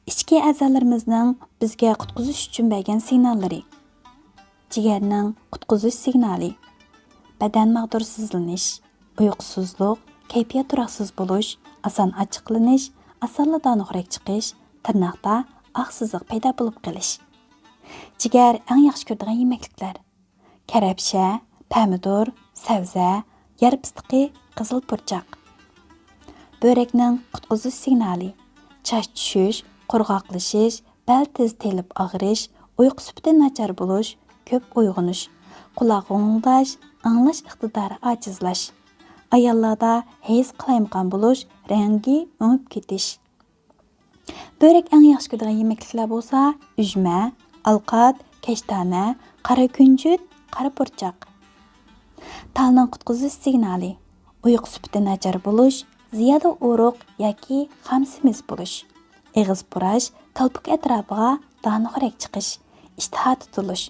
İchki a'zolarimizning bizga qutqizish uchun bergan signallari. Jigarning qutqizish signali. Badan mag'dursizlanish, uyqusizlik, kayfiyat turaqsiz bo'lish, oson achchiqlanish, osonla donuqrak chiqish, tirnoqda oq siziq paydo bo'lib qolish. Jigar eng yaxshi ko'radigan yemekliklar. Karabsha, pomidor, sabza, yer pistiqi, qizil purchoq. Börekning qutqizish signali. Chash tushish, qurg'oqlashish, bel tez telib og'rish, uyqu sufati nachar bo'lish, ko'p uyg'onish, quloq g'ing'lash, anglash iqtidori ojizlash. Ayollarda hayz qilayotgan bo'lish, rangi o'ngib ketish. Börek eng yaxshi ko'radigan yemekliklar bo'lsa, ujma, alqat, kashtona, qora kunjut, qora purchoq. Talning qutqizish signali. Uyqu sufati nachar bo'lish, ziyoda uruq yoki xamsimiz bo'lish. Eg'iz purash, kalpuk atrofiga donuqrak chiqish, ishtaha tutilish.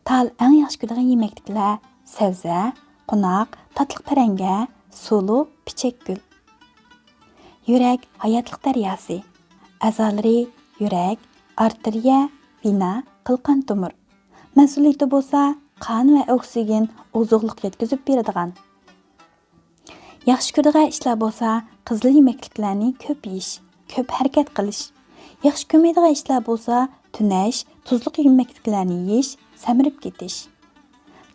Tal eng yaxshi ko'radigan yemekliklar sabza, qo'noq, tatliq paranga, sulu, pichak gul. Yurak hayotlik daryosi. A'zolari yurak, arteriya, vena, qilqan tomir. Mas'uliyati bo'lsa, qon va oksigen oziqlik yetkazib beradigan. Yaxshi ko'radigan ishlar bo'lsa, qizil yemekliklarni ko'p yeyish, ko'p harakat qilish. Yaxshi ko'rmaydigan ishlar bo'lsa, tunash, tuzliq yemekliklarni yeyish, samirib ketish.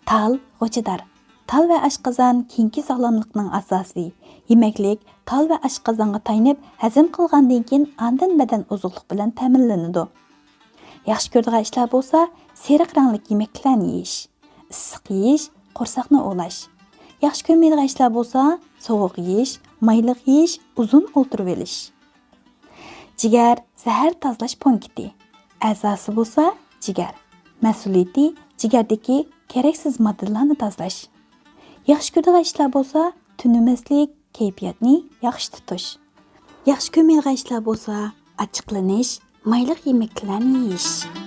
Tal, g'o'chador. Tal va oshqozon keyingi sog'lomlikning asosi. Yemeklik tal va oshqozonga tayanib, hazm qilgandan keyin andin badan oziqlik bilan ta'minlanadi. Yaxshi ko'radigan ishlar bo'lsa, seriq rangli yemeklarni yeyish, issiq yeyish, qo'rsaqni o'lash. Yaxshi ko'rmaydigan ishlar bo'lsa, sovuq yeyish, mayliq yeyish, uzun o'tirib olish. Jigar zahar tozalash punkti. A'zosi bo'lsa, jigar. Mas'uliyati jigardagi keraksiz moddalarni tozalash. Yaxshi ko'radigan ishlar bo'lsa, tunamaslik, kayfiyatni yaxshi tutish. Yaxshi ko'rmaydigan ishlar bo'lsa, achchiqlanish, mayliq yemeklarni yeyish.